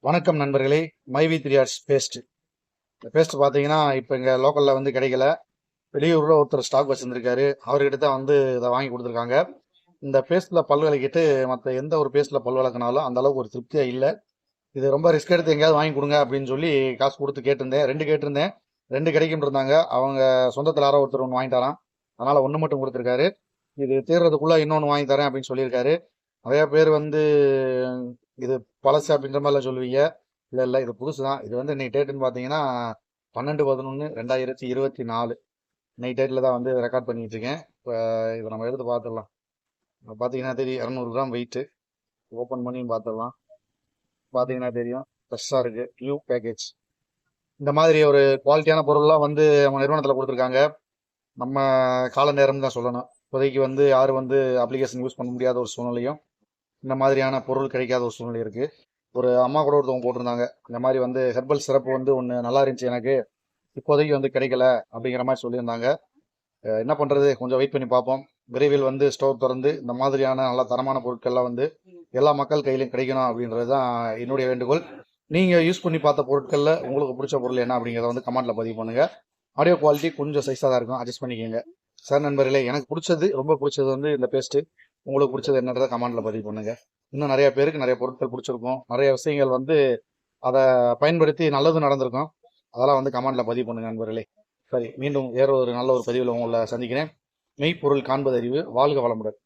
வணக்கம் நண்பர்களே. மைவி த்ரீ ஆர்ட்ஸ் பேஸ்ட். இந்த பேஸ்ட் பார்த்தீங்கன்னா இப்போ இங்கே லோக்கலில் வந்து கிடைக்கல. வெளியூரில் ஒருத்தர் ஸ்டாக் வச்சுருந்துருக்காரு. அவர்கிட்ட தான் வந்து இதை வாங்கி கொடுத்துருக்காங்க. இந்த பேஸ்ட்டில் பல் விளக்கிட்டு மற்ற எந்த ஒரு பேஸ்ட்டில் பல் விளக்குனாலும் அந்த அளவுக்கு ஒரு திருப்தியாக இல்லை. இது ரொம்ப ரிஸ்க் எடுத்து எங்கேயாவது வாங்கி கொடுங்க அப்படின்னு சொல்லி காசு கொடுத்து கேட்டிருந்தேன். 2 கேட்டிருந்தேன். 2 கிடைக்கும் இருந்தாங்க. அவங்க சொந்தத்தில் யாரோ ஒருத்தர் ஒன்று வாங்கி தரான். அதனால் ஒன்று மட்டும் கொடுத்துருக்காரு. இது தீர்றதுக்குள்ளே இன்னொன்று வாங்கி தரேன் அப்படின்னு சொல்லியிருக்காரு. நிறையா பேர் வந்து இது பழசு அப்படின்ற மாதிரிலாம் சொல்லுவீங்க. இல்லை இது புதுசு தான். இது வந்து இன்னைக்கு டேட்டுன்னு பார்த்தீங்கன்னா 12/11/2024 இன்னைக்கு டேட்டில் தான் வந்து ரெக்கார்ட் பண்ணிட்டு இருக்கேன். இப்போ இதை நம்ம எடுத்து பார்த்துடலாம். பார்த்தீங்கன்னா தெரியும் 200 கிராம் வெயிட்டு. ஓப்பன் பண்ணி பார்த்துடலாம். பார்த்தீங்கன்னா தெரியும் ஃப்ரெஷ்ஷாக இருக்குது. New package. இந்த மாதிரி ஒரு குவாலிட்டியான பொருள்லாம் வந்து நம்ம நிறுவனத்தில் கொடுத்துருக்காங்க. நம்ம கால நேரம் தான் சொல்லணும். இப்போதைக்கு வந்து யாரும் வந்து அப்ளிகேஷன் யூஸ் பண்ண முடியாத ஒரு சூழ்நிலையும், இந்த மாதிரியான பொருள் கிடைக்காத ஒரு சூழ்நிலை இருக்குது. ஒரு அம்மா கூட ஒருத்தவங்க போட்டிருந்தாங்க, இந்த மாதிரி வந்து ஹெர்பல் சிறப்பு வந்து ஒன்று நல்லா இருந்துச்சு, எனக்கு இப்போதைக்கு வந்து கிடைக்கல அப்படிங்கிற மாதிரி சொல்லியிருந்தாங்க. என்ன பண்ணுறது, கொஞ்சம் வெயிட் பண்ணி பார்ப்போம். விரைவில் வந்து ஸ்டோர் திறந்து இந்த மாதிரியான நல்ல தரமான பொருட்கள்லாம் வந்து எல்லா மக்கள் கையிலும் கிடைக்கணும் அப்படின்றது தான் என்னுடைய வேண்டுகோள். நீங்கள் யூஸ் பண்ணி பார்த்த பொருட்களில் உங்களுக்கு பிடிச்ச பொருள் என்ன அப்படிங்கிறத வந்து கமெண்ட்டில் பதிவு பண்ணுங்கள். ஆடியோ குவாலிட்டி கொஞ்சம் சைஸாக தான் இருக்கும், அட்ஜஸ்ட் பண்ணிக்கோங்க. சார் நண்பர்களே, எனக்கு பிடிச்சது, ரொம்ப பிடிச்சது வந்து இந்த பேஸ்ட்டு. உங்களுக்கு பிடிச்சது என்னன்றதை கமெண்ட்டில் பதிவு பண்ணுங்கள். இன்னும் நிறைய பேருக்கு நிறைய பொருட்கள் பிடிச்சிருக்கும். நிறைய விஷயங்கள் வந்து அதை பயன்படுத்தி நல்லது நடந்திருக்கும். அதெல்லாம் வந்து கமெண்ட்டில் பதிவு பண்ணுங்க நண்பர்களே. சரி, மீண்டும் வேற ஒரு நல்ல ஒரு பதிவில் உங்களை சந்திக்கிறேன். மெய்ப்பொருள் காண்பது அறிவு. வாழ்க வளமுடன்.